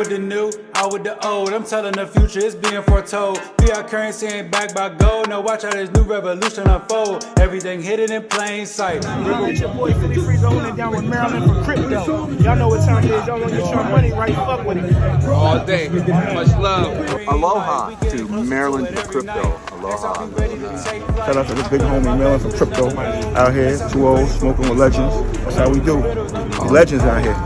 With the new, out with the old. I'm telling the future, it's being foretold. Fiat currency ain't backed by gold. Now watch how this new revolution unfold. Everything hidden in plain sight. It's your boy Philly Freeze holding it down with Maryland for crypto. Y'all know what time it is. Y'all want to get your money right. Fuck with it. All day. Much love. Aloha to Maryland for crypto. Aloha. Shout out to the big homie Maryland for crypto out here. 2-0, smoking with legends. That's how we do. Legends out here.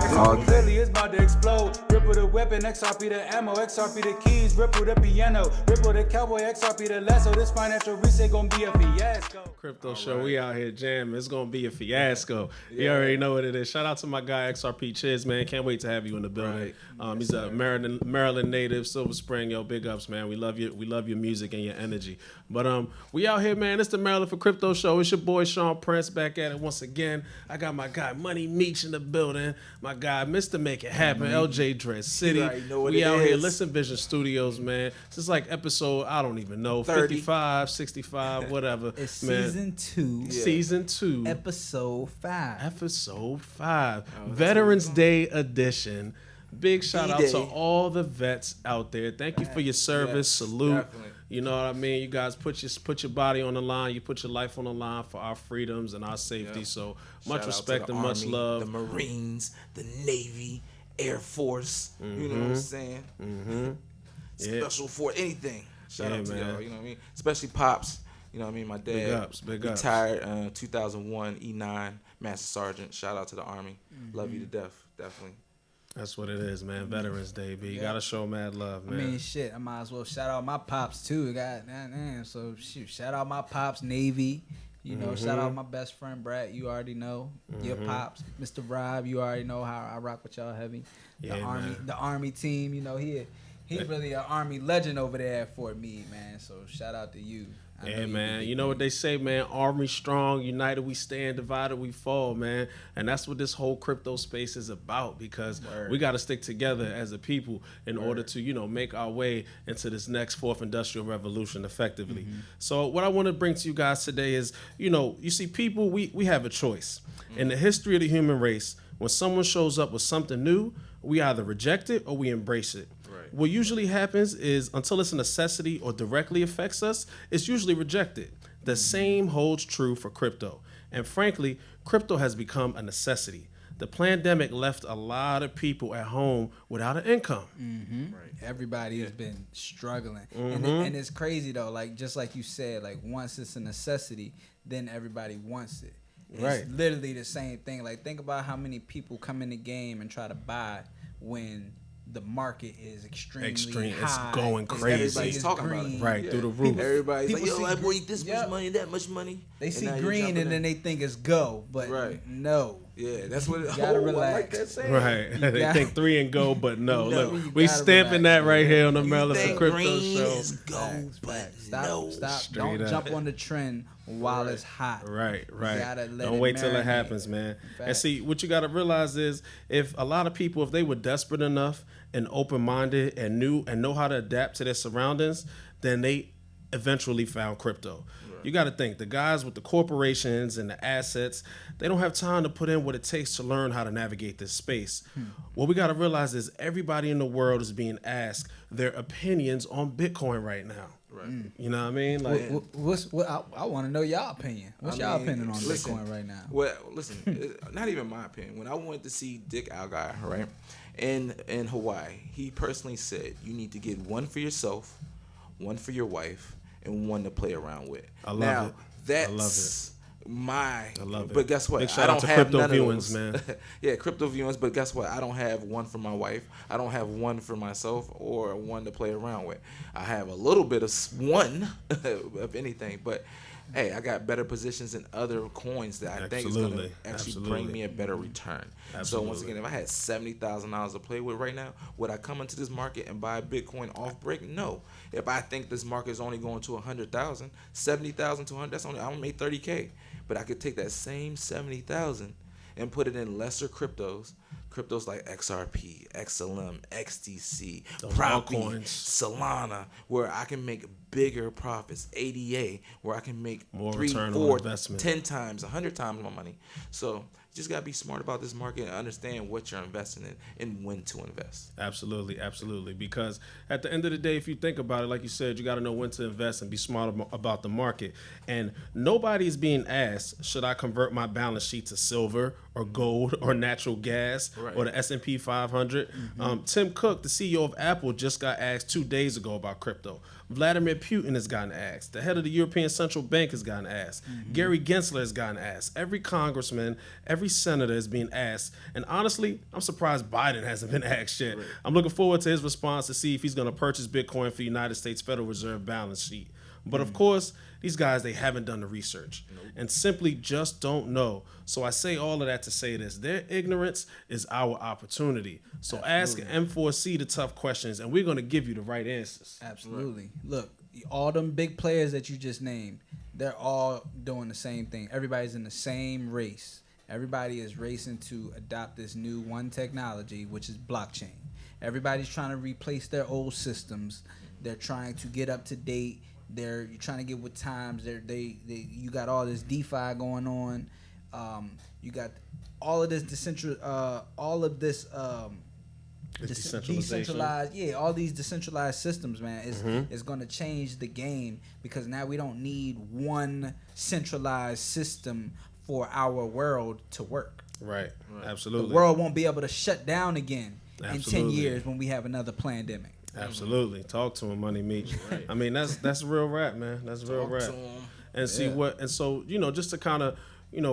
It's about to explode. Ripple the weapon, XRP the ammo, XRP the keys, ripple the piano, ripple the cowboy, XRP the lasso. This financial reset gonna be a fiasco. Crypto show, we out here jamming. It's gonna be a fiasco. You already know what it is. Shout out to my guy XRP Chiz, man. Can't wait to have you in the building. He's a Maryland native, Silver Spring. Yo, big ups, man. We love you. We love your music and your energy. But we out here, man. It's the Maryland for Crypto show. It's your boy Sean Prince back at it once again. I got my guy Money Meech in the building. My guy Mr. Make It Happen, LJ Dread City. We out here, Listen Vision Studios, man. This is like episode, I don't even know, 30. 55, 65, whatever. It's man. season 2. Yeah. Season 2. Episode 5. Episode 5. Veterans Day edition. Big shout out to all the vets out there. Thank you for your service. Salute. Definitely. You know what I mean? You guys put your body on the line. You put your life on the line for our freedoms and our safety. So much respect and much love. The Marines, the Navy, Air Force. You know what I'm saying? Special Force, anything. Shout out to y'all. You know what I mean? Especially Pops. You know what I mean? My dad retired 2001 E9 Master Sergeant. Shout out to the Army. Love you to death. Definitely. That's what it is, man. Veterans Day, B. You gotta show mad love, man. I mean, shit. I might as well shout out my pops too. Goddamn. So shoot, shout out my pops, Navy. You know, shout out my best friend Brad. You already know your pops, Mr. Rob. You already know how I rock with y'all heavy. The Army team. You know, he really an Army legend over there at Fort Meade, man. So shout out to you. Yeah, man. You know what they say, man? Army strong, united we stand, divided we fall, man. And that's what this whole crypto space is about, because we got to stick together as a people in order to, you know, make our way into this next fourth industrial revolution effectively. So what I want to bring to you guys today is, you know, you see, people, we have a choice. In the history of the human race, when someone shows up with something new, we either reject it or we embrace it. What usually happens is, until it's a necessity or directly affects us, it's usually rejected. The same holds true for crypto. And frankly, crypto has become a necessity. The pandemic left a lot of people at home without an income. Everybody has been struggling. And it's crazy though, like just like you said, like once it's a necessity, then everybody wants it. It's literally the same thing. Like think about how many people come in the game and try to buy when the market is extremely high. It's going crazy. Everybody's talking about it. Through the roof. Everybody's like, yo, I boy, this much money, that much money. They see green and then they think it's go, but no. Yeah, that's what it is. You gotta relax. I like that saying. Right. They think 3 and go, but no. Look, we stamping that right here on the Maryland for Crypto green show. Is go, but Stop. Don't jump on the trend while it's hot. Right. Don't wait till it happens, man. And see, what you got to realize is, if a lot of people, if they were desperate enough and open-minded and know how to adapt to their surroundings, then they eventually found crypto. You got to think, the guys with the corporations and the assets, they don't have time to put in what it takes to learn how to navigate this space. What we got to realize is everybody in the world is being asked their opinions on Bitcoin right now. You know what I mean? Like, I want to know y'all opinion. What's y'all opinion on Bitcoin right now? Well, listen, not even my opinion. When I went to see Dick Alguy, right, in Hawaii, he personally said you need to get one for yourself, one for your wife, and one to play around with. I love it. That's I love it. But guess what? Big shout out to crypto viewings, man. Yeah, crypto viewings. But guess what? I don't have one for my wife. I don't have one for myself or one to play around with. I have a little bit of one of anything, but hey, I got better positions in other coins that I think is going to actually bring me a better return. So once again, if I had $70,000 to play with right now, would I come into this market and buy Bitcoin off break? No. If I think this market is only going to 100,000, 70,000 to 100, that's only, I only made 30K. But I could take that same 70,000 and put it in lesser cryptos like XRP, XLM, XDC, Propi, Solana, where I can make bigger profits, ADA, where I can make more 3, 4, 10 times, 100 times my money. So just got to be smart about this market and understand what you're investing in and when to invest. Absolutely, absolutely. Because at the end of the day, if you think about it, like you said, you got to know when to invest and be smart about the market. And nobody's being asked, should I convert my balance sheet to silver or gold or natural gas or the S&P 500? Tim Cook, the CEO of Apple, just got asked 2 days ago about crypto. Vladimir Putin has gotten asked. The head of the European Central Bank has gotten asked. Gary Gensler has gotten asked. Every congressman, every senator is being asked. And honestly, I'm surprised Biden hasn't been asked yet. I'm looking forward to his response to see if he's going to purchase Bitcoin for the United States Federal Reserve balance sheet. But of course, these guys, they haven't done the research and simply just don't know. So I say all of that to say this. Their ignorance is our opportunity. So ask M4C the tough questions, and we're going to give you the right answers. Absolutely. Look, all them big players that you just named, they're all doing the same thing. Everybody's in the same race. Everybody is racing to adopt this new one technology, which is blockchain. Everybody's trying to replace their old systems. They're trying to get up to date. You're trying to get with times. You got all this DeFi going on. You got all of this decentralized, all these decentralized systems, man, is going to change the game, because now we don't need one centralized system for our world to work. Right. Absolutely. The world won't be able to shut down again in 10 years when we have another pandemic. Absolutely. Talk to him, Money Meech. I mean, that's real rap, man. That's real rap. And see what, and so, just to kind of,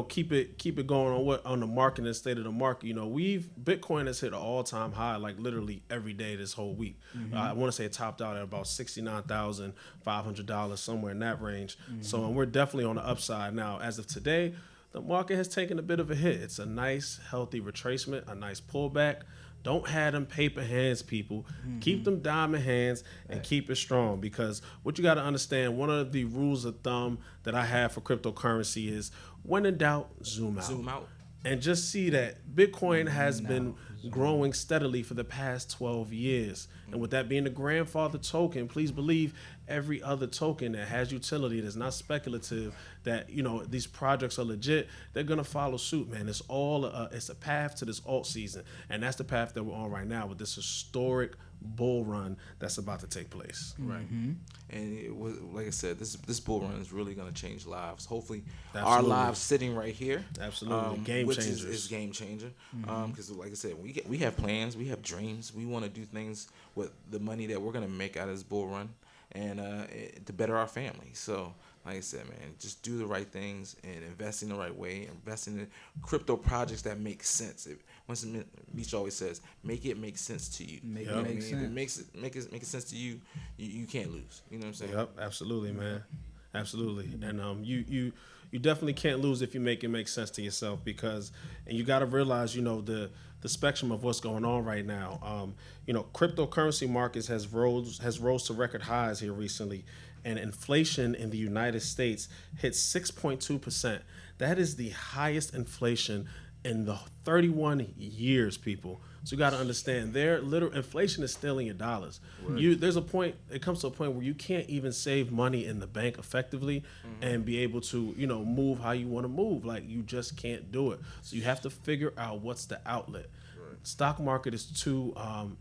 keep it going on the market and state of the market. Bitcoin has hit an all-time high, like literally every day this whole week. I want to say it topped out at about $69,500, somewhere in that range. So, and we're definitely on the upside now. As of today, the market has taken a bit of a hit. It's a nice, healthy retracement, a nice pullback. Don't have them paper hands, people. Keep them diamond hands and keep it strong, because what you got to understand, one of the rules of thumb that I have for cryptocurrency is, when in doubt, zoom out. Zoom out. And just see that Bitcoin has been growing steadily for the past 12 years. And with that being the grandfather token, please believe every other token that has utility, that's not speculative, that, these projects are legit, they're going to follow suit, man. It's all it's a path to this alt season. And that's the path that we're on right now with this historic bull run that's about to take place. Right. And it was, like I said, this bull run is really going to change lives. Hopefully our lives sitting right here. Absolutely. Game which changers. is game changer. Because like I said, we have plans, we have dreams, we want to do things with the money that we're going to make out of this bull run, and to better our family. So like I said, man, just do the right things and invest in the right way. Invest in crypto projects that make sense. Once Meech always says, make it make sense to you. Make it make sense. If it makes sense to you, you can't lose. You know what I'm saying? Yep, absolutely, man. Absolutely. And you definitely can't lose if you make it make sense to yourself, because, and you got to realize, the spectrum of what's going on right now. Cryptocurrency markets has rose to record highs here recently, and inflation in the United States hit 6.2%. That is the highest inflation in the 31 years, people. So you got to understand, inflation is stealing your dollars. Right. It comes to a point where you can't even save money in the bank effectively and be able to, move how you want to move. Like, you just can't do it. So you have to figure out what's the outlet. Right. Stock market is too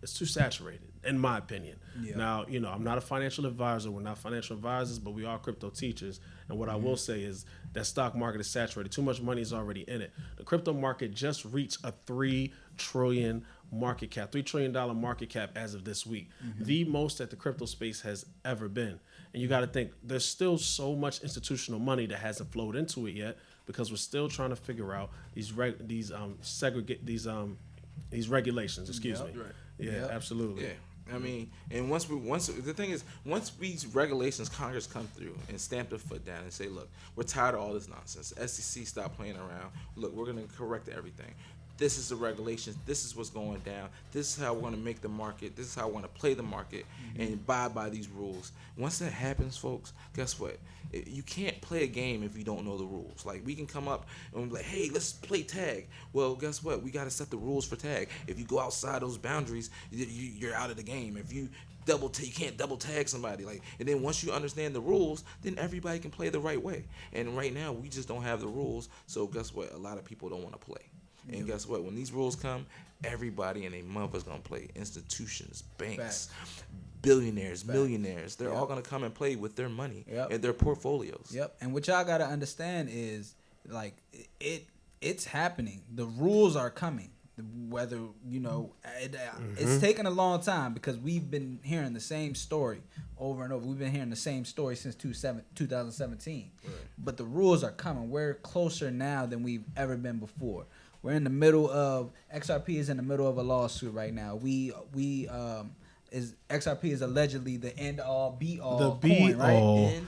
saturated, in my opinion. Yeah. Now, I'm not a financial advisor. We're not financial advisors, but we are crypto teachers. And what I will say is that stock market is saturated. Too much money is already in it. The crypto market just reached a $3 trillion market cap, $3 trillion market cap as of this week. The most that the crypto space has ever been. And you got to think, there's still so much institutional money that hasn't flowed into it yet, because we're still trying to figure out these regulations. Excuse me. Right. Yeah, absolutely. Yeah. I mean, and once these regulations, Congress come through and stamp their foot down and say, look, we're tired of all this nonsense. SEC, stop playing around. Look, we're going to correct everything. This is the regulations. This is what's going down. This is how we're going to make the market. This is how we're going to play the market and abide by these rules. Once that happens, folks, guess what? You can't play a game if you don't know the rules. Like, we can come up and be like, hey, let's play tag. Well, guess what? We got to set the rules for tag. If you go outside those boundaries, you're out of the game. If you you can't double tag somebody. And then once you understand the rules, then everybody can play the right way. And right now, we just don't have the rules. So guess what? A lot of people don't want to play. And guess what? When these rules come, everybody and their mother's gonna play. Institutions, banks, billionaires, millionaires. They're all gonna come and play with their money and their portfolios. Yep. And what y'all gotta understand is like it's happening. The rules are coming. Whether it's taken a long time because we've been hearing the same story over and over. We've been hearing the same story since 2017. Right. But the rules are coming. We're closer now than we've ever been before. We're in the middle of XRP is in the middle of a lawsuit right now. XRP is allegedly the end all be all coin, right?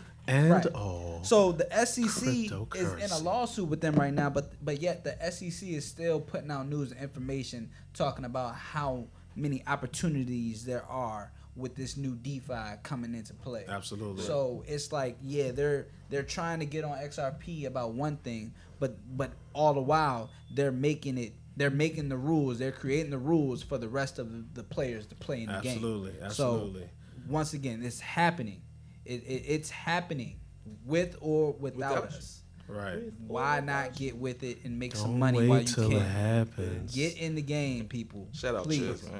So the SEC is in a lawsuit with them right now, but yet the SEC is still putting out news and information talking about how many opportunities there are with this new DeFi coming into play. Absolutely. So it's like, they're trying to get on XRP about one thing, but all the while they're making the rules, they're creating the rules for the rest of the players to play in the game. Absolutely. So once again, it's happening. It's happening with or without us. Right. Why not get with it and make some money while you till can? It happens. Get in the game, people. Shout out, please. Chiz,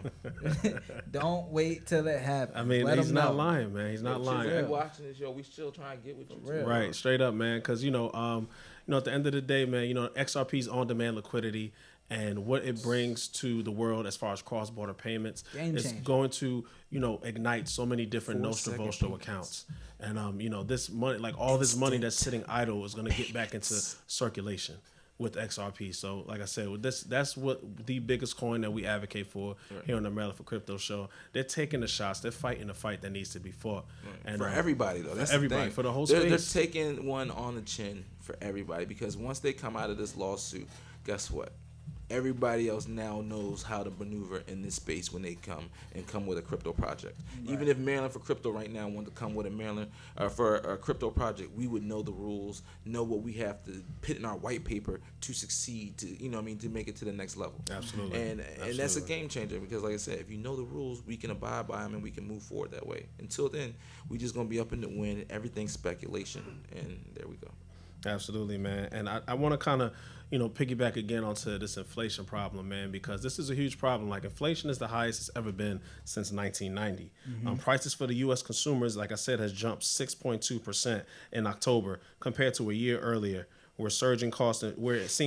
man. Don't wait till it happens. I mean, he's not lying, man. He's not lying. Chiz, watching this, we still trying to get with you. Right, straight up, man. Because at the end of the day, man, XRP's on-demand liquidity and what it brings to the world as far as cross-border payments is going to, ignite so many different Nostro accounts. And, this money, like all this money that's sitting idle is going to get back into circulation with XRP. So, like I said, with that's what the biggest coin that we advocate for here on the Maryland for Crypto show. They're taking the shots. They're fighting the fight that needs to be fought. And for everybody, though. That's everybody, the thing. for the whole They're space. taking one on the chin for everybody because once they come out of this lawsuit, guess what? Everybody else now knows how to maneuver in this space when they come with a crypto project. Right. Even if Maryland for Crypto right now wanted to come with a Maryland for a crypto project, we would know the rules, know what we have to put in our white paper to succeed, to make it to the next level. Absolutely. And that's a game changer because, like I said, if you know the rules, we can abide by them and we can move forward that way. Until then, we just gonna be up in the wind. Everything's speculation, and there we go. Absolutely, man. And I want to kind of, piggyback again onto this inflation problem, man, because this is a huge problem. Like, inflation is the highest it's ever been since 1990. Prices for the U.S. consumers, like I said, has jumped 6.2% in October compared to a year earlier. We're seeing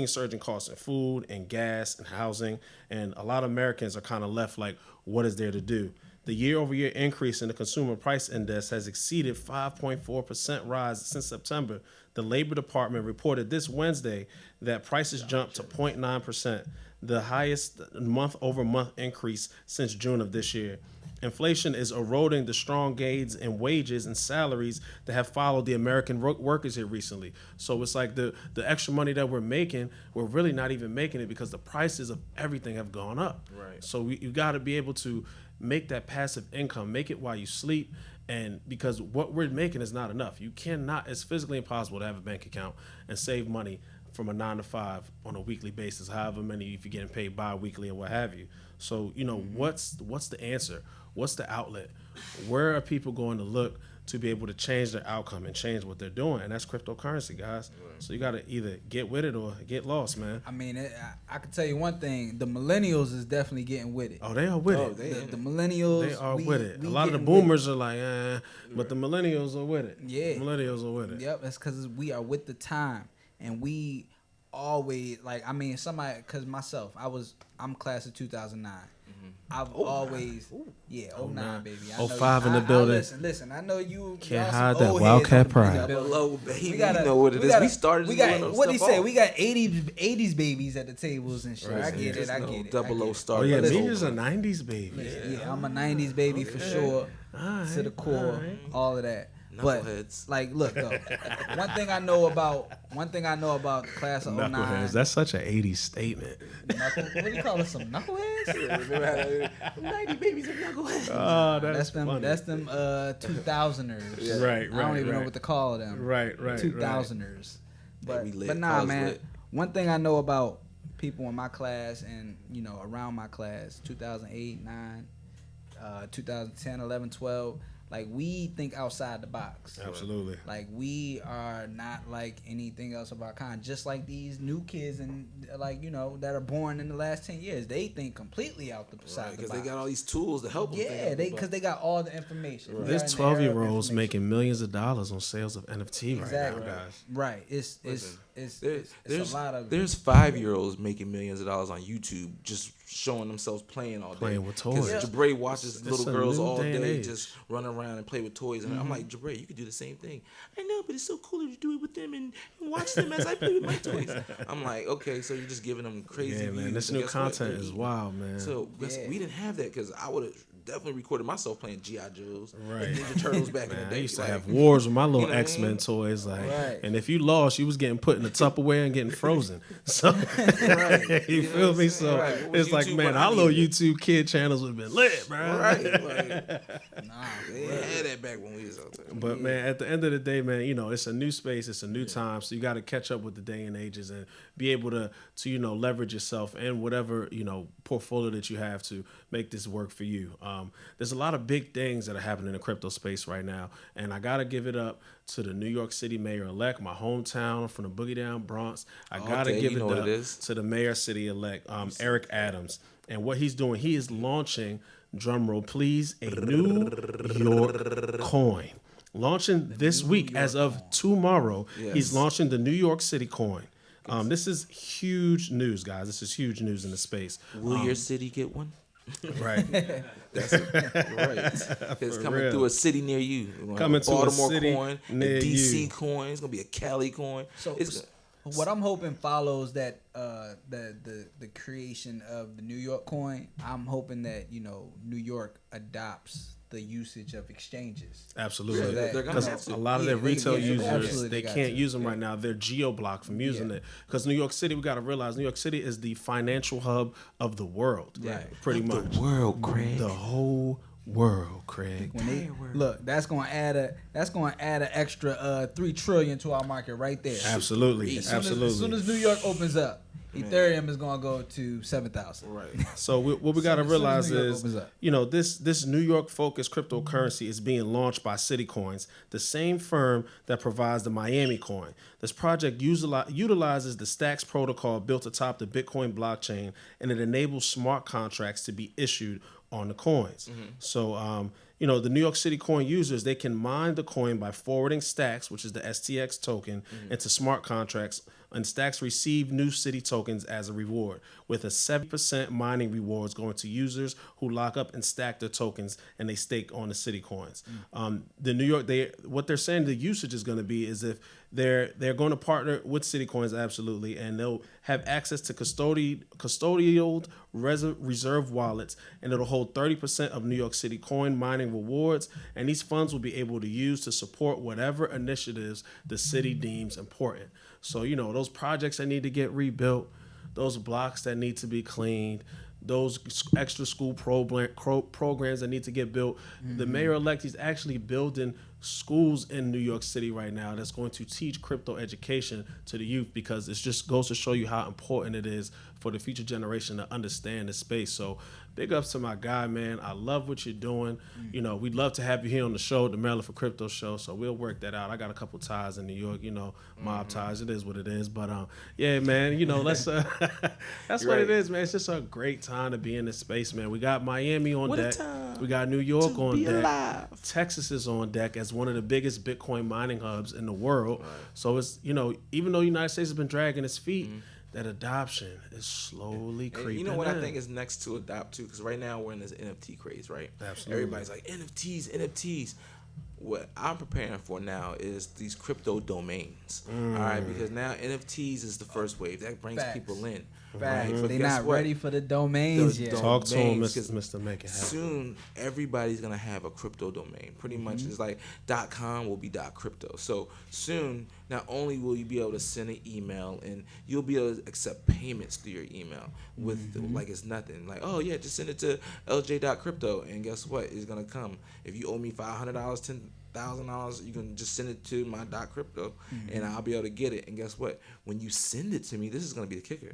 surging costs in food and gas and housing, and a lot of Americans are kind of left like, what is there to do? The year-over-year increase in the consumer price index has exceeded 5.4% rise since September. The Labor Department reported this Wednesday that prices jumped to 0.9%, the highest month-over-month increase since June of this year. Inflation is eroding the strong gains in wages and salaries that have followed the American workers here recently. So it's like the extra money that we're making, we're really not even making it because the prices of everything have gone up. Right. So you got to be able to make that passive income, make it while you sleep. And because what we're making is not enough. You cannot, it's physically impossible to have a bank account and save money from a 9 to 5 on a weekly basis, however many, if you're getting paid bi-weekly or what have you. So, what's the answer? What's the outlet? Where are people going to look to be able to change their outcome and change what they're doing? And that's cryptocurrency, guys. Right. So you got to either get with it or get lost, man. I mean, I can tell you one thing. The millennials is definitely getting with it. Oh, they are with it. The millennials. They are with it. A lot of the boomers are like, but the millennials are with it. Yeah. The millennials are with it. Yep, that's because we are with the time. And we always, because myself, I'm class of 2009. I've always, 09, baby. I know 05 in the building. Listen, I know you can't hide that Wildcat pride. Hello, baby. We know what it is. We started. What he say? We got 80s babies at the tables and shit. Right. I get it. Double O star. Oh yeah, me is a 90s baby. Yeah, I'm a 90s baby for sure. To the core, all of that. But look though, one thing I know about the class of 09. Knuckleheads. That's such an 80s statement. What do you call it? Some knuckleheads? 90 babies are knuckleheads. Oh, that's them. funny. That's them 2000ers. Yeah. Right. I don't even know what to call them. Right. 2000ers. But nah, man. One thing I know about people in my class and around my class, 2008, 9, 2010, 11, 12. Like, we think outside the box. Absolutely. Like, we are not like anything else of our kind. Just like these new kids and like, you know, that are born in the last 10 years, they think completely out the side of the Because box. they got all these tools to help them. Yeah, because they got all the information. Right. We There's are in the era of 12-year-olds information. making millions of dollars on sales of NFT Exactly. right now, guys. Right. It's There's a lot of there's 5-year-olds making millions of dollars on YouTube just showing themselves playing all day. Playing with toys. Because Jabray watches It's little a girls new all day and day age. just run around and play with toys. And I'm like, Jabray, you could do the same thing. I know, but it's so cool to do it with them and watch them as I play with my toys. I'm like, okay, so you're just giving them crazy Yeah, views. man, this And new guess what? content They're is eating. wild, man. So we didn't have that because I would have definitely recorded myself playing G.I. Joes Right. and Ninja Turtles back in Man, the day. I used to like, have wars with my little you know what I X-Men mean? toys, like, Right. and if you lost, you was getting put in the Tupperware and getting frozen. So Right. you know feel what me? I'm saying? So Right. What was it's like, YouTube man, when I our little needed it? YouTube kid channels would have been lit, bro. Right. Like, nah. they didn't have that back when we was out there. But man, at the end of the day, man, you know, it's a new space, it's a new time, so you got to catch up with the day and ages and be able to you know, leverage yourself and whatever, you know, portfolio that you have to make this work for you. There's a lot of big things that are happening in the crypto space right now, and I got to give it up to the New York City mayor-elect, my hometown from the Boogie Down Bronx. I got to Okay, give you it know what up it is. to the mayor-city-elect, Eric Adams. And what he's doing, he is launching, drumroll please, a New York coin. Launching this week, as of tomorrow, he's launching the New York City coin. This is huge news, guys. This is huge news in the space. Will your city get one? Right. That's it. Right. It's coming real. through a city near you. We're gonna Coming have to a Baltimore city coin, near a DC you. coin. It's gonna be a Cali coin. So It's what I'm hoping follows that the creation of the New York coin. I'm hoping that, you know, New York adopts the usage of exchanges. Absolutely. So that, they're gonna Because have to. a lot of their retail users, absolutely they got can't to. use them right now. They're geo-blocked from using it. Because New York City, we got to realize, New York City is the financial hub of the world. Right. Pretty much. World, Craig. The whole world, Craig. When they look, that's gonna add an extra 3 trillion to our market right there. Absolutely. As Absolutely. soon as New York opens up, Ethereum is gonna go to 7,000. Right. So what we got to As soon as realize New York is, opens up. you know, this New York focused cryptocurrency is being launched by Citicoins, the same firm that provides the Miami coin. This project utilizes the Stacks protocol built atop the Bitcoin blockchain, and it enables smart contracts to be issued on the coins. So, you know, the New York City coin users, they can mine the coin by forwarding Stacks, which is the STX token, into smart contracts, and Stacks receive new city tokens as a reward, with a 7% mining rewards going to users who lock up and stack their tokens and they stake on the city coins. The New York, what they're saying the usage is going to be is if they're going to partner with city coins, absolutely, and they'll have access to custodial reserve wallets, and it'll hold 30% of New York City coin mining rewards, and these funds will be able to use to support whatever initiatives the city deems important. So, you know, those projects that need to get rebuilt, those blocks that need to be cleaned, those extra school programs that need to get built. The mayor-elect is actually building schools in New York City right now that's going to teach crypto education to the youth, because it just goes to show you how important it is for the future generation to understand the space. So big ups to my guy, man. I love what you're doing. You know, we'd love to have you here on the show, the Maryland for Crypto show. So we'll work that out. I got a couple ties in New York, you know, mob ties. It is what it is. But yeah, man, you know, let's that's what it is, man. It's just a great time to be in this space, man. We got Miami on deck. We got New York on deck. Texas is on deck as one of the biggest Bitcoin mining hubs in the world. So it's, you know, even though the United States has been dragging its feet, that adoption is slowly creeping in. You know what I think is next to adopt too? Because right now we're in this NFT craze, right? Absolutely. Everybody's like NFTs. What I'm preparing for now is these crypto domains. All right, because now NFTs is the first wave that brings Facts. people in. Facts. Right? But They guess not what? ready for the domains yet. Talk to him, domains, 'cause Mr. Make It Happen. Soon, everybody's gonna have a crypto domain. Pretty much, it's like .com will be .crypto. So soon, not only will you be able to send an email, and you'll be able to accept payments through your email with like it's nothing. Like, oh yeah, just send it to lj.crypto, and guess what? It's gonna come. If you owe me $500, $10,000, you can just send it to my .crypto, and I'll be able to get it. And guess what? When you send it to me, this is gonna be the kicker.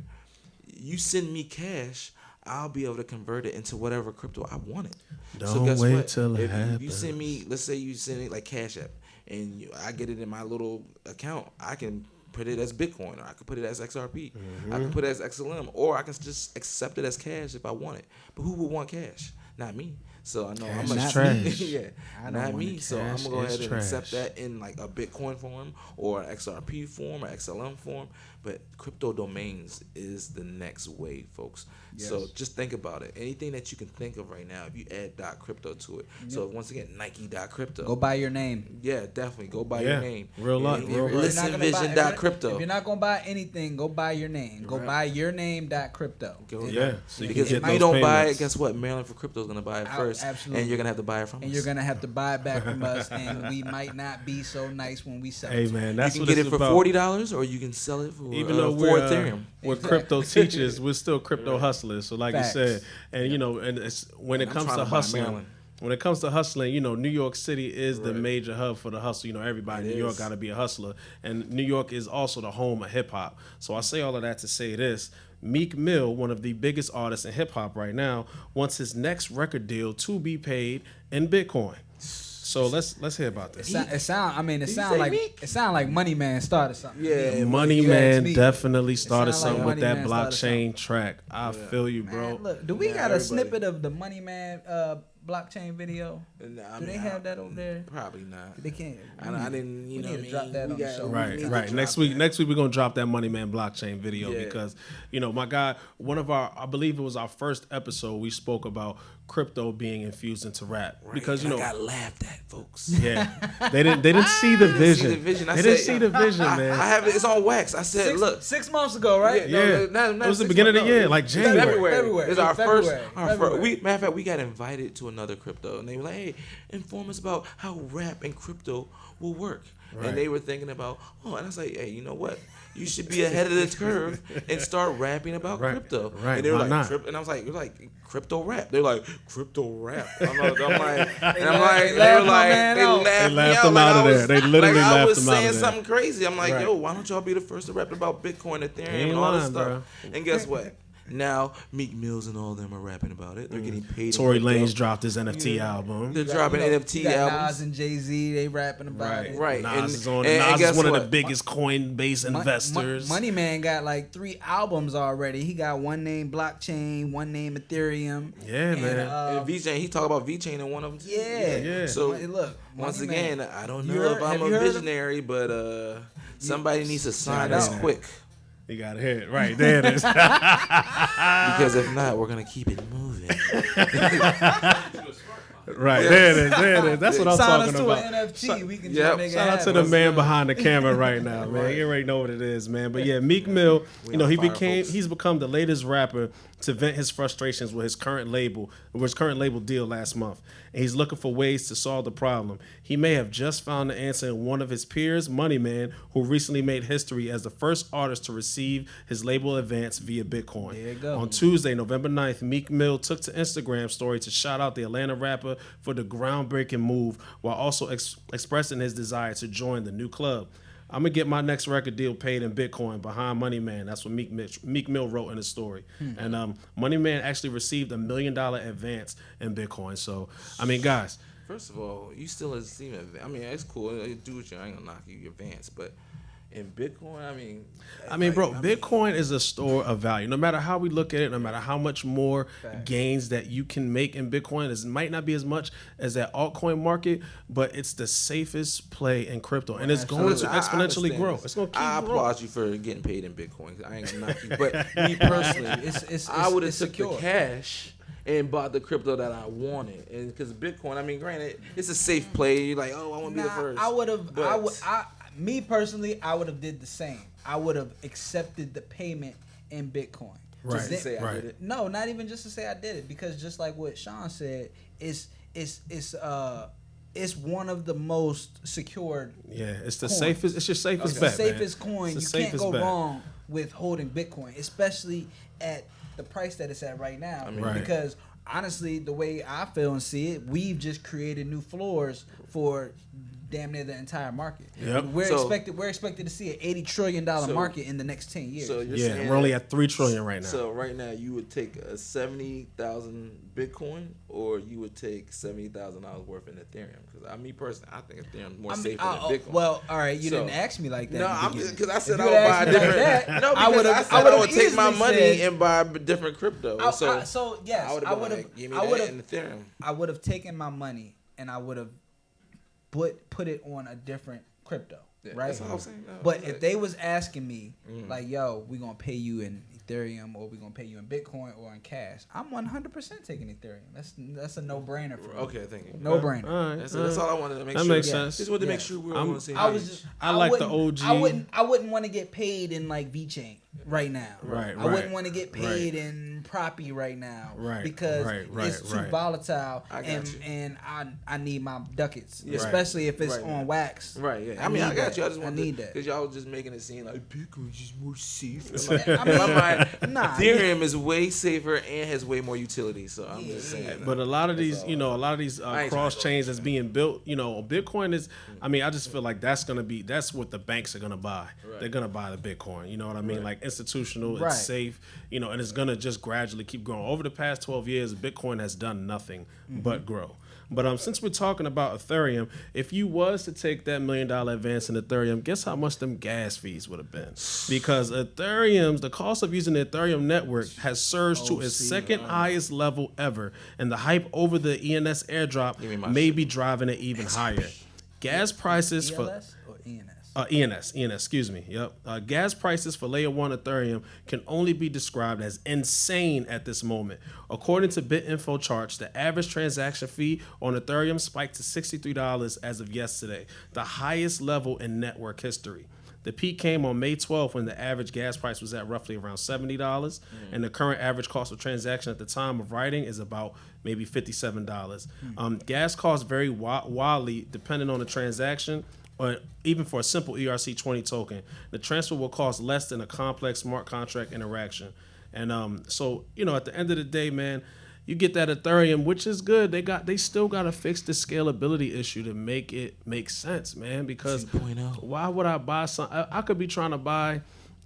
You send me cash, I'll be able to convert it into whatever crypto I wanted. Don't wait till it if happens. you send me, let's say you send it like Cash App, and I get it in my little account, I can put it as Bitcoin, or I can put it as XRP, I can put it as XLM, or I can just accept it as cash if I want it. But who would want cash? Not me. So I know Cash I'm is trash. yeah, don't not want me. it. So I'm Cash gonna go is ahead and accept trash. that in like a Bitcoin form or an XRP form or XLM form. But crypto domains is the next wave, folks. So just think about it. Anything that you can think of right now, if you add .crypto to it. So once again, Nike.crypto. Go buy your name. Yeah, definitely go buy Yeah. your name. Real And life, real life. ListenVision.crypto. If you're not gonna buy anything, go buy your name. Go buy your name.crypto. Yeah, so you can Because get if those you don't buy payments. it, guess what? Maryland for Crypto is gonna buy it first, Absolutely. and you're gonna have to buy it from And us. you're gonna have to buy it back from us, and we might not be so nice when we sell Hey it. man, You that's can what get it's it for about. $40, or you can sell it for Even though for Ethereum. we're crypto teachers, we're still crypto hustlers. So like Facts. you said, and you know, and it's when it I'm comes trying to to buy hustling. Maryland. When it comes to hustling, you know, New York City is the major hub for the hustle. You know, everybody in It New York is. got to be a hustler. And New York is also the home of hip hop. So I say all of that to say this. Meek Mill, one of the biggest artists in hip hop right now, wants his next record deal to be paid in Bitcoin. So let's hear about this. It sound say like Meek? it sound like Money Man started something. Yeah, Money you Man ask me. definitely started sound like something with Money that Man started blockchain track. I feel you, bro. Man, look, do we got a everybody. snippet of the Money Man blockchain video? Nah, I Do they mean, have that over there? Probably not. They can't. I didn't. You we know need what to I drop mean? that We on the got- show. we Right, need to right. drop Next week we're gonna drop that Money Man blockchain video Yeah. because you know my guy, one of our, I believe it was our first episode, we spoke about crypto being infused into rap because you And know, I got laughed at, folks. yeah, they didn't see the vision. see the vision. I They didn't said, see the vision, man. I have it. It's on wax. I said, look. 6 months ago, right? Yeah, Yeah. not It was the 6 beginning of the months, year, like January. February. It's our February. first. February. Matter of fact, we got invited to another crypto, and they were like, "Hey, inform us about how rap and crypto will work." Right. And they were thinking about, and I was like, "Hey, you know what? You should be ahead of the curve and start rapping about Right. crypto." Right. And they were Why like, not? And I was like, "You're like crypto rap." They're like, "Crypto rap." I'm like, they laughed my man out. They me laughed out him like out of I there. was- They literally like I laughed was him out of saying there. something crazy. I'm like, Right. yo, why don't y'all be the first to rap about Bitcoin, Ethereum, ain't and all this lying, stuff? bro. And guess what? Now Meek Mills and all of them are rapping about it. They're getting paid. Tory in crypto. Lanez dropped his NFT album. They're dropping NFT you got albums. Nas and Jay-Z, they rapping about it. Right. Nas is on. and Nas guess is one of the what? biggest Coinbase investors. Money Man got like 3 albums already. He got one name Blockchain, one name Ethereum. Yeah, man. And VJ, he talked about VChain in one of them. Yeah. Yeah. So Look, once Money again, Man. I don't You know heard- if I'm have a you heard of- visionary, but somebody needs to sign Shout us out. quick. You got to hear it. Right, there it is. Because if not, we're gonna keep it moving. Right, there it is. There it is. That's what I'm Sign us talking to about. an NFT. We can Yep. just make it Shout out to happen. the man behind the camera right now, man. You already know what it is, man. But yeah, Meek Mill, you know, on fire, folks. he's become the latest rapper to vent his frustrations with his current label deal last month. And he's looking for ways to solve the problem. He may have just found the answer in one of his peers, Money Man, who recently made history as the first artist to receive his label advance via Bitcoin. There you go. On Tuesday, November 9th, Meek Mill took to Instagram story to shout out the Atlanta rapper for the groundbreaking move while also expressing his desire to join the new club. I'm going to get my next record deal paid in Bitcoin behind Money Man. That's what Meek Mill wrote in his story. And Money Man actually received $1 million advance in Bitcoin. So, I mean, guys. First of all, you still a steam advance. I mean, it's cool. Do what you. I ain't gonna knock you your advance, but in Bitcoin, I mean, Bro, Bitcoin is a store of value. No matter how we look at it, no matter how much more gains that you can make in Bitcoin, it might not be as much as that altcoin market, but it's the safest play in crypto, and it's going to I exponentially understand grow. this. It's going to keep I growing. applaud you for getting paid in Bitcoin. I ain't gonna knock you, but me personally, I would have it's took secure. the cash and bought the crypto that I wanted. And because Bitcoin, I mean, granted, it's a safe play. You're like, oh, I want to be the first. I would have. But- Me personally, I would have did the same. I would have accepted the payment in Bitcoin. Right. Just to say I did it. No, not even just to say I did it, because just like what Sean said, it's one of the most secured. Yeah, it's the coins. safest. It's your safest It's bet, the safest man. coin. It's You the can't safest go bet. wrong with holding Bitcoin, especially at the price that it's at right now. Right. Because honestly, the way I feel and see it, we've just created new floors for damn near the entire market. Yep. We're expected to see an $80 trillion So- market in the next 10 years. So you're Yeah, saying we're only that- at $3 trillion right now. So right now, you would take a 70,000 Bitcoin, or you would take $70,000 worth in Ethereum. Because me personally, I think Ethereum is more safer than Bitcoin. Well, all right, you So- didn't ask me like that. No, in the I'm beginning. because I said If I you would had buy asked a me like different. that, No, I because would've- I said I I would've would take my easily money said- and buy a different crypto. So yes, I would I have would been have. like, give me I that would in have. Ethereum. I would have taken my money and I would have put it on a different crypto, Yeah, right? that's what I'm saying. No, But but- if they was asking me like, "Yo, we gonna pay you in Ethereum or we gonna pay you in Bitcoin or in cash," I'm 100% taking Ethereum. That's a no brainer for me. Okay, thank you. No brainer. All right, That's all I wanted to make that sure. makes Yeah. sense. Just wanted to make Yeah. sure we were I'm- on the same I page. was just. I like the wouldn't- OG. I wouldn't want to get paid in like VeChain right now. Right, I wouldn't right, want to get paid in Proppy right now. Right, Because right, it's too right. volatile, I got and you. and I need my ducats, Yeah. especially if it's Right. on wax. Right, yeah. I I mean, I need got that. you. I just I want need that. because y'all was just making it seem like Bitcoin's just more safe. I mean, In my mind, nah, Ethereum is way safer and has way more utility. So I'm just saying. But a lot of these, all. a lot of these I ain't cross trying to chains that's being built, Bitcoin is. I mean, I just feel like that's what the banks are gonna buy. Right. They're gonna buy the Bitcoin. You know what I mean? Like institutional, Right. it's safe. And it's gonna just gradually keep growing. Over the past 12 years, Bitcoin has done nothing but grow. But since we're talking about Ethereum, if you was to take that $1 million advance in Ethereum, guess how much them gas fees would have been? Because the cost of using the Ethereum network has surged to its second highest level ever, and the hype over the ENS airdrop me my may be driving it even higher. Gas prices for ELS or ENS? ENS, excuse me. Yep. Gas prices for layer 1 Ethereum can only be described as insane at this moment. According to BitInfo charts, the average transaction fee on Ethereum spiked to $63 as of yesterday, the highest level in network history. The peak came on May 12th when the average gas price was at roughly around $70, and the current average cost of transaction at the time of writing is about maybe $57. Gas costs vary wildly depending on the transaction, or even for a simple ERC20 token. The transfer will cost less than a complex smart contract interaction. And so, at the end of the day, man, you get that Ethereum, which is good. They still got to fix the scalability issue to make it make sense, man. Because 2.0. why would I buy something? I could be trying to buy,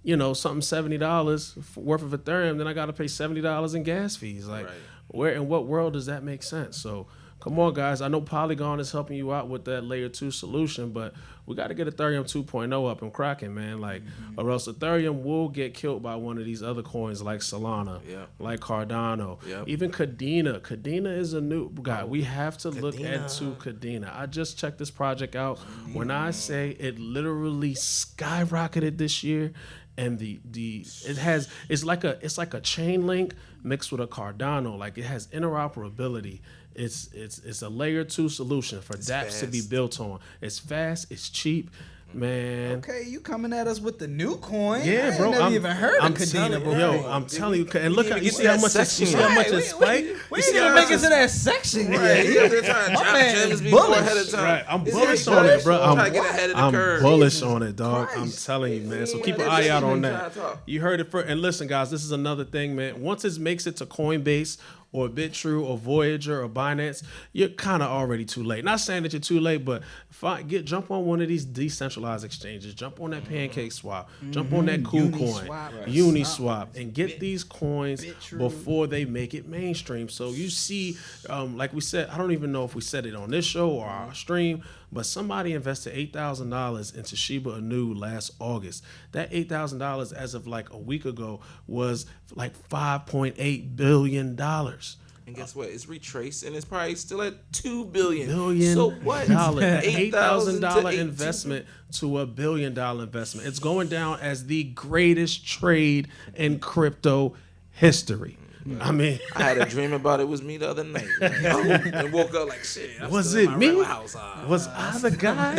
something $70 worth of Ethereum, then I got to pay $70 in gas fees. Like, where in what world does that make sense? So come on, guys. I know Polygon is helping you out with that layer 2 solution, but we got to get Ethereum 2.0 up and cracking, man. Like, or else Ethereum will get killed by one of these other coins like Solana, like Cardano, even Kadena. Kadena is a new guy. We have to look into Kadena. I just checked this project out. When I say it literally skyrocketed this year, and it's like a chain link mixed with a Cardano. Like, it has interoperability. It's a layer 2 solution for dApps to be built on. It's fast, it's cheap, man. Okay, you coming at us with the new coin? Yeah, I bro. ain't never even heard of Kadena before. I'm telling you, and look, you get see to how that much it's, section you see how yet. much it's spiked. We ain't even make it to that section yet. They're trying to My drop man gems is before bullish. ahead of time. Right, I'm Is bullish it on it, bullish? bro. I'm trying to get ahead of the I'm curve. bullish on it, dog. I'm Christ. telling you, man. So keep an Yeah, eye out on trying that. to talk. You heard it first. And listen, guys, this is another thing, man. Once it makes it to Coinbase or BitTrue or Voyager or Binance, you're kind of already too late. Not saying that you're too late, but jump on one of these decentralized exchanges. Jump on that Pancake Swap. Jump on that KuCoin, Uniswap, and get these coins before they make it mainstream. So you see, like we said, I don't even know if we said it on this show or our stream, but somebody invested $8,000 into Shiba Inu last August. That $8,000 as of like a week ago was like $5.8 billion. And guess what? It's retraced and it's probably still at $2 billion. So So $8,000 what? $8,000 investment to $1 billion investment. It's going down as the greatest trade in crypto history. I mean, I had a dream about it was me the other night. And woke up like, shit. I'm was still in it my me? regular house. Was I the guy?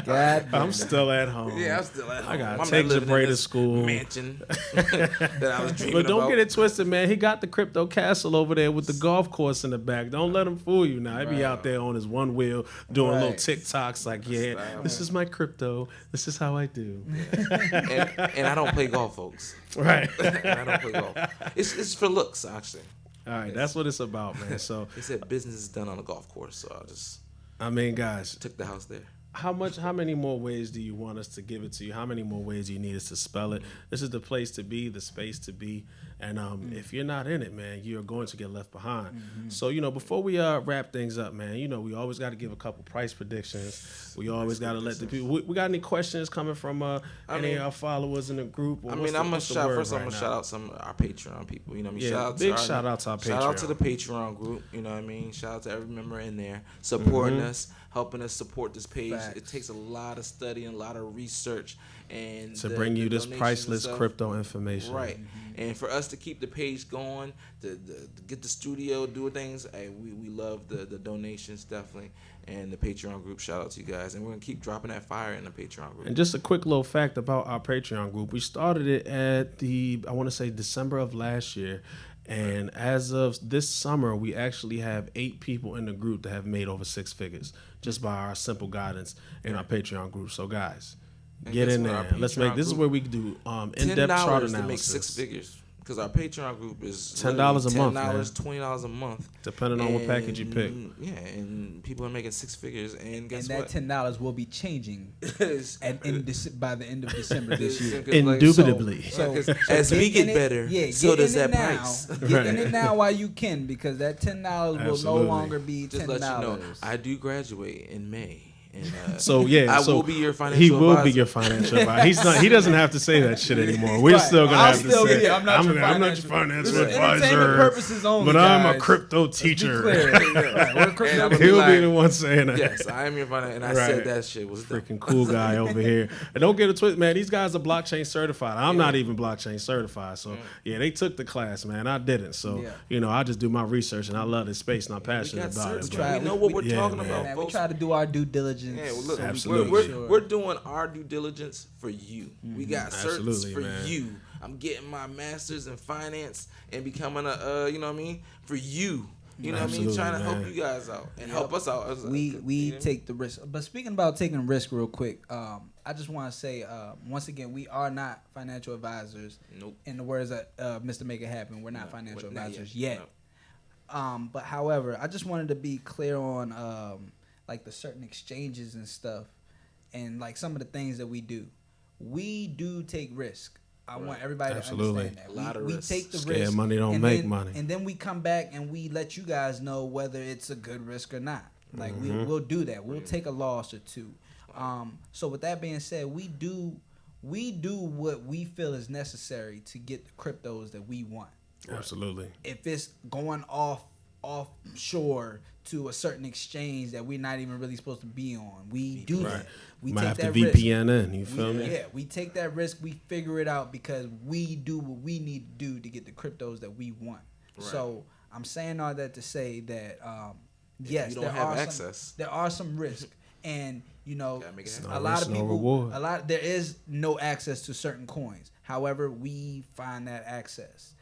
God, I'm still at home. Yeah, I'm still at home. I gotta I'm not take living in Jabray to this school. mansion that I was dreaming But don't about. get it twisted, man. He got the crypto castle over there with the golf course in the back. Don't let him fool you now. He be out there on his one wheel doing little TikToks like, yeah, this is my crypto. This is how I do. and I don't play golf, folks. Right. And I don't play golf. It's for looks, actually. All right, that's what it's about, man. So They said business is done on a golf course, so I mean, guys, Took the house there. how many more ways do you want us to give it to you? How many more ways do you need us to spell it? This is the place to be, the space to be. And if you're not in it, man, you're going to get left behind. So, before we wrap things up, man, we always got to give a couple price predictions. We always got to let the people. We got any questions coming from any of our followers in the group? I'm gonna shout out some of our Patreon people. You know what I mean? Yeah, shout out to our Patreon. Shout out to the Patreon group. You know what I mean? Shout out to every member in there supporting us, helping us support this page. Facts. It takes a lot of study and a lot of research and to bring you this donations priceless and stuff. crypto information. Right. And for us to keep the page going, to get the studio, do things, hey, we love the donations, definitely. And the Patreon group, shout out to you guys. And we're going to keep dropping that fire in the Patreon group. And just a quick little fact about our Patreon group. We started it at I want to say December of last year. And as of this summer, we actually have 8 people in the group that have made over 6 figures just by our simple guidance in our Patreon group. So, guys, get in there. Let's make this is where we do in-depth chart analysis. $10 to make 6 figures. Because our Patreon group is $10 a month, man. $20 a month. Depending on what package you pick. Yeah, and people are making 6 figures. And guess and what? that $10 will be changing by the end of December this year. Indubitably. So as we get better, so does that price. Get in it now while you can, because that $10 will no longer be $10. Just let you know, I do graduate in May. And, I will be your financial He will advisor. be your financial advisor. He doesn't have to say that shit anymore. We're still gonna have to say, I'm not your financial entertainment advisor. purposes only, But I'm a guys. crypto teacher. We're crypto. He'll be the one saying that. Yes, I am your financial, and I said that shit was dumb. Freaking cool guy over here. And don't get it twisted, man. These guys are blockchain certified. I'm not even blockchain certified. So they took the class, man. I didn't. So I just do my research, and I love this space, and I'm passionate about it. We know what we're talking about, Man, folks. we try to do our due diligence. Yeah, well, look, Absolutely. we're doing our due diligence for you. We got certs for you. I'm getting my master's in finance and becoming a you know what I mean, for you. You know what I mean? Trying to help you guys out and help us out. We take the risk. But speaking about taking risk real quick, I just want to say once again, we are not financial advisors. Nope. In the words of Mr. Make It Happen, we're not financial advisors yet. No. But however, I just wanted to be clear on like the certain exchanges and stuff, and like some of the things that we do. We do take risk. I want everybody to understand that. A lot of risk. We take the Scared risk. money don't make money. And then we come back and we let you guys know whether it's a good risk or not. Like we'll do that. We'll take a loss or two. So with that being said, we do what we feel is necessary to get the cryptos that we want. Absolutely. If it's going offshore to a certain exchange that we're not even really supposed to be on, we do that. We might take have that to risk. VPN in. You feel me? Yeah, we take that risk. We figure it out because we do what we need to do to get the cryptos that we want. Right. So I'm saying all that to say that yes, you don't have access. There are some risk, and a lot of people, reward. there is no access to certain coins. However, we find that access.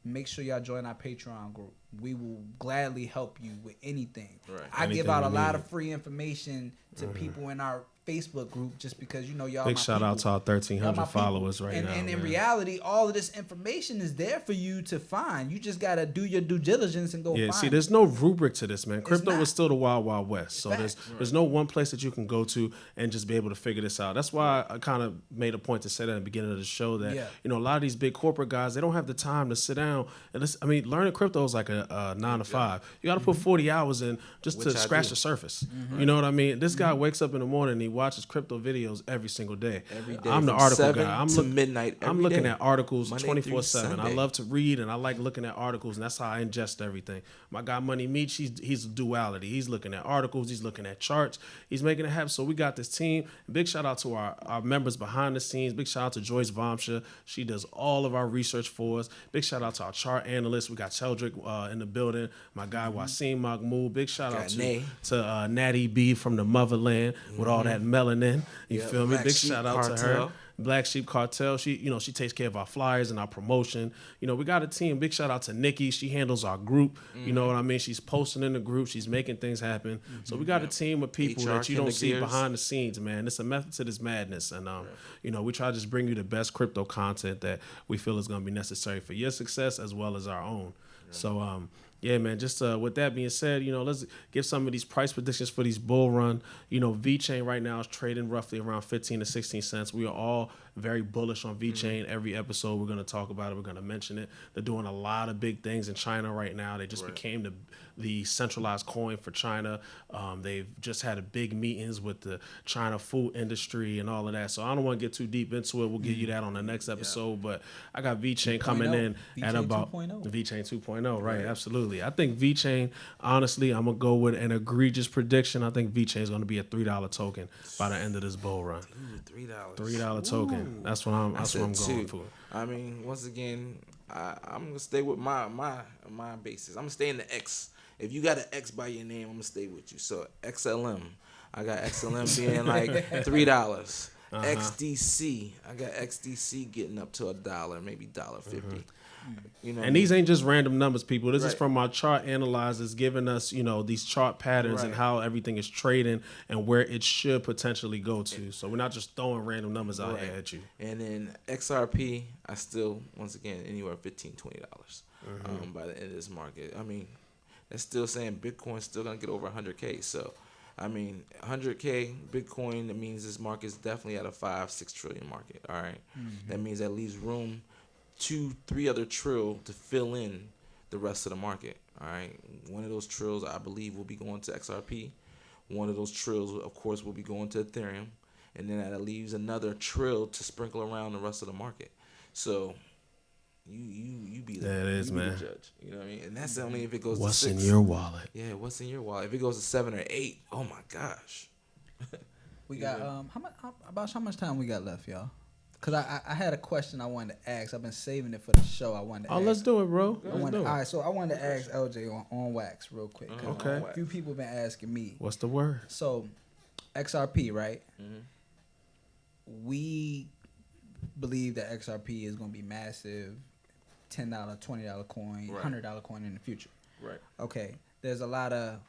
Make sure y'all join our Patreon group. We will gladly help you with anything. Right. I give out a lot of free information to people in our Facebook group just because y'all. Big shout out to our 1,300 followers right now. And in reality, all of this information is there for you to find. You just gotta do your due diligence and go find. Yeah, see, there's no rubric to this, man. Crypto is still the wild, wild west. So there's no one place that you can go to and just be able to figure this out. That's why I kind of made a point to say that at the beginning of the show that a lot of these big corporate guys, they don't have the time to sit down and listen. I mean, learning crypto is like a 9 to 5. You got to put 40 hours in just to scratch the surface. You know what I mean? This guy wakes up in the morning and he watches crypto videos every single day. Every day. I'm the article guy. I'm midnight. I'm looking at articles 24/7. Sunday. I love to read and I like looking at articles, and that's how I ingest everything. My guy Money Meach, he's a duality. He's looking at articles. He's looking at charts. He's making it happen. So we got this team. Big shout out to our members behind the scenes. Big shout out to Joyce Vamsha. She does all of our research for us. Big shout out to our chart analysts. We got Cheldrick in the building. My guy Wasim Mahmoud. Big shout out to Natty B from the motherland with all that melanin. You feel me? Big shout out to her. Black Sheep Cartel. She takes care of our flyers and our promotion. We got a team. Big shout out to Nikki. She handles our group. You know what I mean? She's posting in the group. She's making things happen. So we got a team of people that you don't see behind the scenes, man. It's a method to this madness. And, we try to just bring you the best crypto content that we feel is going to be necessary for your success as well as our own. So, Yeah, man. Just with that being said, let's give some of these price predictions for these bull run. VeChain right now is trading roughly around 15 to 16 cents. We are all very bullish on VeChain. Every episode we're going to talk about it. We're going to mention it. They're doing a lot of big things in China right now. They just became the centralized coin for China. They've just had a big meetings with the China food industry and all of that. So I don't want to get too deep into it. We'll give you that on the next episode. But I got VeChain coming in at about VeChain 2.0. Right, absolutely. I think VeChain, honestly, I'm going to go with an egregious prediction. I think VeChain is going to be a $3 token by the end of this bull run. $3. $3 token. That's what I'm going for. I mean, once again, I'm going to stay with my basis. I'm going to stay in the X. If you got an X by your name, I'm going to stay with you. So XLM. I got XLM being like $3. XDC. I got XDC getting up to $1, maybe $1.50. And these ain't just random numbers, people. This is from our chart analyzers giving us, these chart patterns and how everything is trading and where it should potentially go to. So we're not just throwing random numbers out here at you. And then XRP, I still, once again, anywhere $15, $20 by the end of this market. I mean, that's still saying Bitcoin's still going to get over 100K. So, I mean, 100K Bitcoin, that means this market is definitely at a 5-6 trillion market. All right. That means that leaves room 2-3 other trill to fill in the rest of the market. All right. One of those trills, I believe, will be going to XRP. One of those trills, of course, will be going to Ethereum. And then that leaves another trill to sprinkle around the rest of the market. So you be the judge. You know what I mean? And that's only if it goes what's to 6. What's in your wallet? Yeah, what's in your wallet? If it goes to 7 or 8, oh my gosh. We got how much time we got left, y'all? Cause I had a question I wanted to ask. I've been saving it for the show. I wanted to ask. Let's do it, bro. All right, so I wanted to ask LJ on wax real quick. Okay. A few people been asking me. What's the word? So, XRP, right? We believe that XRP is going to be massive, $10, $20 coin, $100 coin in the future. Right. Okay. There's a lot of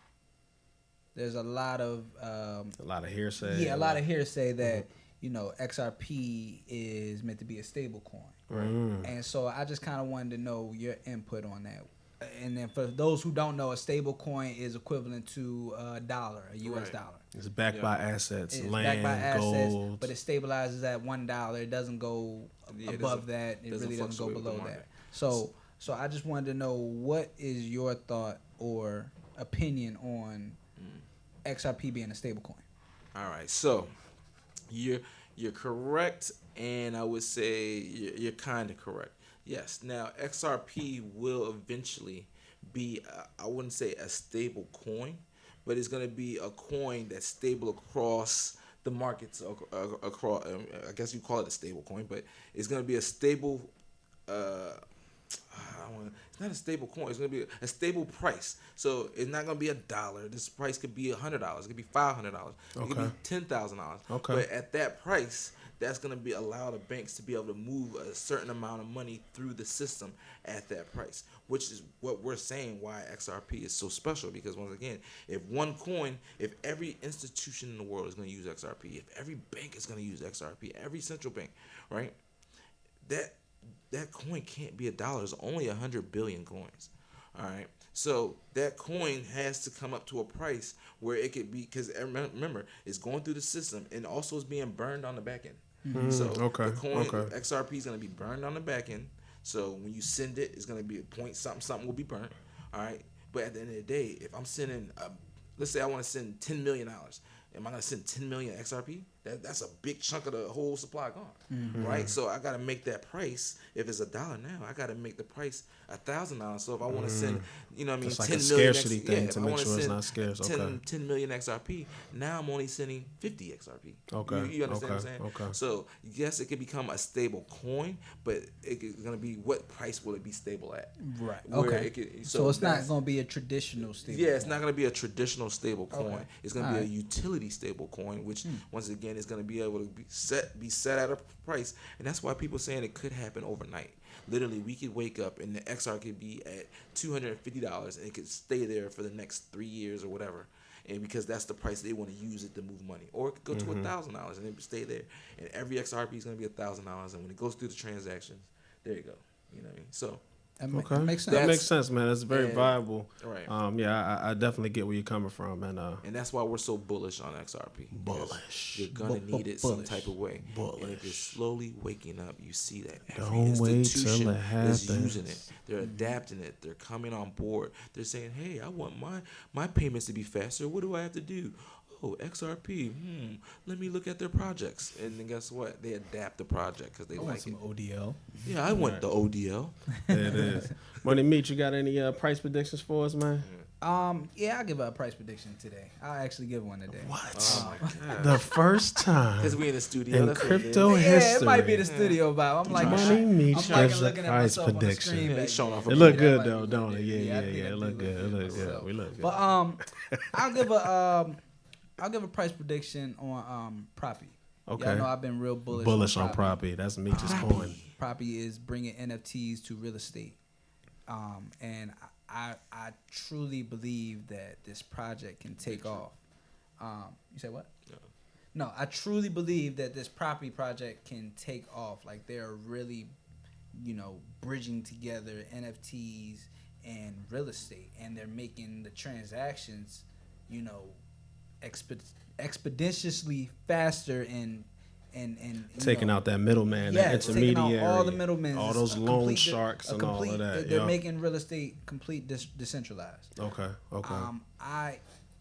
hearsay. Yeah, a lot of hearsay that. XRP is meant to be a stable coin. Right. And so I just kind of wanted to know your input on that. And then for those who don't know, a stable coin is equivalent to a dollar, a US dollar. It's backed by assets, It's land, backed by assets, gold. but it stabilizes at $1. It doesn't go above that. It really doesn't go below that. So I just wanted to know, what is your thought or opinion on XRP being a stable coin? All right, so you're correct, and I would say you're kind of correct. Yes. Now, XRP will eventually be, I wouldn't say a stable coin, but it's going to be a coin that's stable across the markets. Across, I guess you call it a stable coin, but it's going to be a stable. It's not a stable coin. It's going to be a stable price. So it's not going to be $1. This price could be $100. It could be $500. It could be $10,000. Okay. But at that price, that's going to allow the banks to be able to move a certain amount of money through the system at that price, which is what we're saying why XRP is so special. Because once again, if every institution in the world is going to use XRP, if every bank is going to use XRP, every central bank, right, that coin can't be $1. There's only 100 billion coins. All right. So that coin has to come up to a price where it could be, because remember, it's going through the system and also is being burned on the back end. So the coin, XRP is going to be burned on the back end. So when you send it, it's going to be a point something will be burnt. All right. But at the end of the day, if I'm sending, let's say I want to send $10 million, am I going to send 10 million XRP? That's a big chunk of the whole supply gone, right? So I got to make that price. If it's $1 now, I got to make the price $1,000. So if I want to send, it's like 10 a million scarcity thing to make sure it's not scarce. 10 million XRP. Now I'm only sending 50 XRP. Okay. You understand what I'm saying? Okay. So yes, it could become a stable coin, but it's gonna be, what price will it be stable at? Right. Where Okay. So it's not gonna be a traditional stable. Yeah, coin. it's not gonna be a traditional stable coin. Okay. It's gonna be a utility stable coin, which once again is gonna be able to be set at a price, and that's why people saying it could happen overnight. Literally, we could wake up and the XR could be at $250 and it could stay there for the next 3 years or whatever, and because that's the price they want to use it to move money. Or it could go to $1,000 and it would stay there, and every XRP is gonna be $1,000, and when it goes through the transactions, there you go. You know what I mean? So That makes sense. That makes sense, man. That's very viable. Right. Yeah, I definitely get where you're coming from, and that's why we're so bullish on XRP. Bullish. You're gonna need it some type of way. Bullish. And if you're slowly waking up, you see that every Don't wait institution till it is happens. using it. They're adapting it. They're coming on board. They're saying, "Hey, I want my payments to be faster. What do I have to do?" Oh, XRP. Let me look at their projects. And then guess what? They adapt the project because they like it. Some ODL. Yeah, I want the ODL. It is. Money Meat, you got any price predictions for us, man? Yeah, I'll give a price prediction today. I'll actually give one today. What? Oh my God. The first time Because we in the studio. in that's what it is. crypto Yeah, history. it might be the studio vibe. I'm like, Money Meat I'm gives a looking at price myself on the prediction. screen Yeah, back he's showing there. off It a look That good might though, be don't good. it? Yeah, I think It I look do good. It look good. So- We look good. But I'll give a price prediction on Proppy. Okay. Y'all know I've been real bullish. on Proppy. That's Meech's coin. Proppy is bringing NFTs to real estate, and I truly believe that this project can take off. You say what? No, I truly believe that this Proppy project can take off. Like they're really, bridging together NFTs and real estate, and they're making the transactions, expeditiously faster and Taking out that middleman, that taking out intermediary, all the middlemen, all those loan sharks and all of that. They're making real estate complete decentralized. Okay.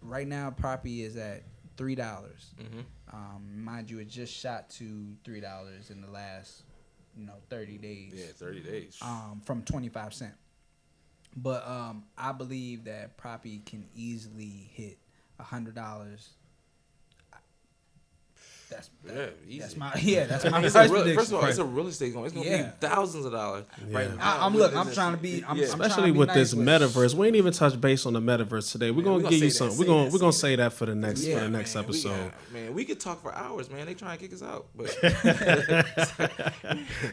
Right now Proppy is at $3. Mm-hmm. Mind you, it just shot to $3 in the last 30 days. Yeah, 30 days. From 25 cents. But I believe that Proppy can easily hit $100. That's my price prediction. First of all, it's a real estate going. It's going to be thousands of dollars. Right now. I'm trying to be. Especially with this metaverse, we ain't even touch base on the metaverse today. We're gonna give you some. We're gonna say that for the next episode. We could talk for hours, man. They trying to kick us out, but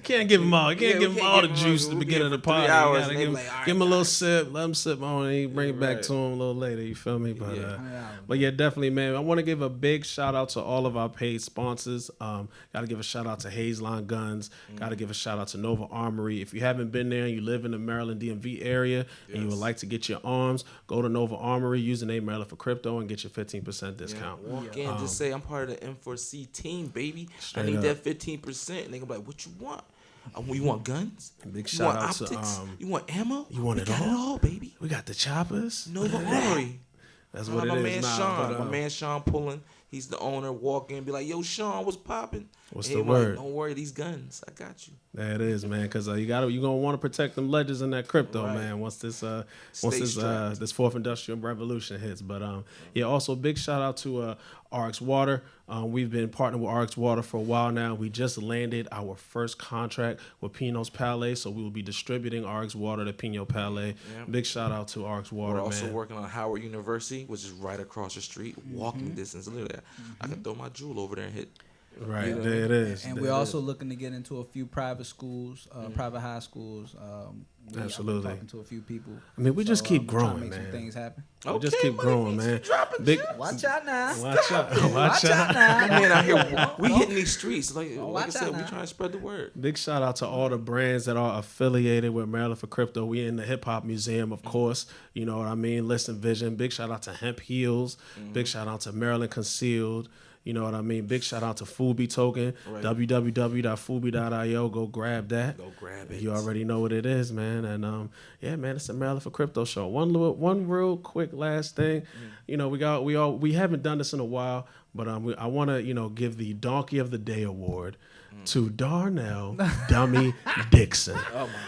can't give them all. Can't give them all the juice at the beginning of the party. Hours, Give them a little sip. Let them sip on it. Bring it back to them a little later. You feel me? But yeah, definitely, man. I want to give a big shout out to all of our paid sponsors. Got to give a shout out to Hazeline Guns. Got to give a shout out to Nova Armory. If you haven't been there and you live in the Maryland DMV area and you would like to get your arms, go to Nova Armory, use the name Maryland for Crypto and get your 15% discount. Walk in, just say I'm part of the M4C team, baby. I need that 15%. And they gonna be like, what you want? You want guns? Big You shout want out optics? to You want ammo? You want We it got all? it all, baby. We got the choppers. Nova Armory. That's what my it man is. Sean. My man Sean pulling. He's the owner. Walk in, be like, "Yo, Sean, what's popping? What's And the he like, word? Don't worry, these guns, I got you." There it is, man. Because you gonna want to protect them legends in that crypto, man. Once this this fourth industrial revolution hits. But also big shout out to RX Water. We've been partnering with RX Water for a while now. We just landed our first contract with Pino's Palais, so we will be distributing RX Water to Pino Palais. Yeah. Big shout out to RX Water. We're also working on Howard University, which is right across the street, walking distance. Literally, I can throw my jewel over there and hit. Right, there it is. And we're also looking to get into a few private schools, private high schools. Absolutely. Talking to a few people. I mean, we just keep growing, make man. Some things happen. We just keep growing, man. Watch out now. Watch out now. Man, out here, we hitting these streets. Like I said, we trying to spread the word. Big shout out to all the brands that are affiliated with Maryland for Crypto. We in the Hip Hop Museum, of course. You know what I mean? Listen Vision. Big shout out to Hemp Heels. Big shout out to Maryland Concealed. You know what I mean? Big shout out to Fubi Token, www.fubi.io. Go grab that. Go grab it. You already know what it is, man. And yeah, man, it's a Maryland for Crypto show. One real quick last thing. You know, we haven't done this in a while, but I want to give the Donkey of the Day award to Darnell Dummy Dixon.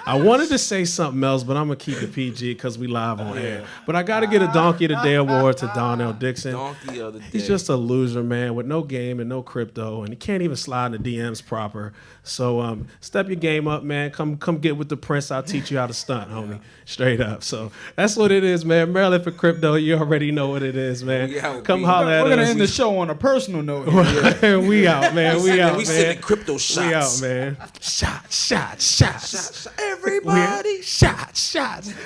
I wanted to say something else, but I'm gonna keep it PG because we live on air. But I gotta get a Donkey of the Day award to Darnell Dixon. Donkey of the Day. He's just a loser, man, with no game and no crypto, and he can't even slide in the DMs proper. So step your game up, man. Come get with the Prince. I'll teach you how to stunt, homie. Straight up. So that's what it is, man. Maryland for Crypto. You already know what it is, man. Come holler at us. We're gonna end the show on a personal note. We out, man. We out, we man. sending crypto shots. We out, man. Shots. Everybody. Shots.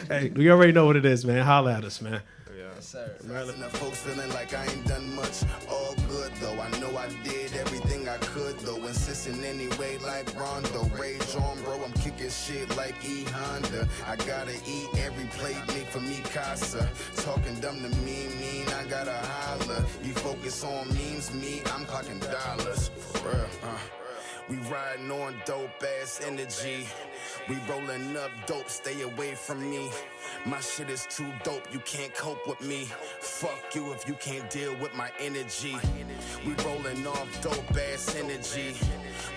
Hey, we already know what it is, man. Holla at us, man. Yes. sir. And the folks feeling like I ain't done much. All good though. I know I did everything I could though. Insisting anyway like Rondo. Rage on, bro. I'm kicking shit like E Honda. I gotta eat every plate made for me casa. Talking dumb to me mean I gotta holler. You focus on memes, me I'm clocking dollars. For real, we riding on dope ass energy. We rolling up dope, stay away from me. My shit is too dope, you can't cope with me. Fuck you if you can't deal with my energy. We rolling off dope ass energy.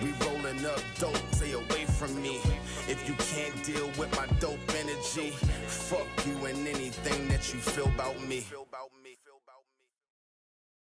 We rolling up dope, stay away from me. If you can't deal with my dope energy, fuck you and anything that you feel about me.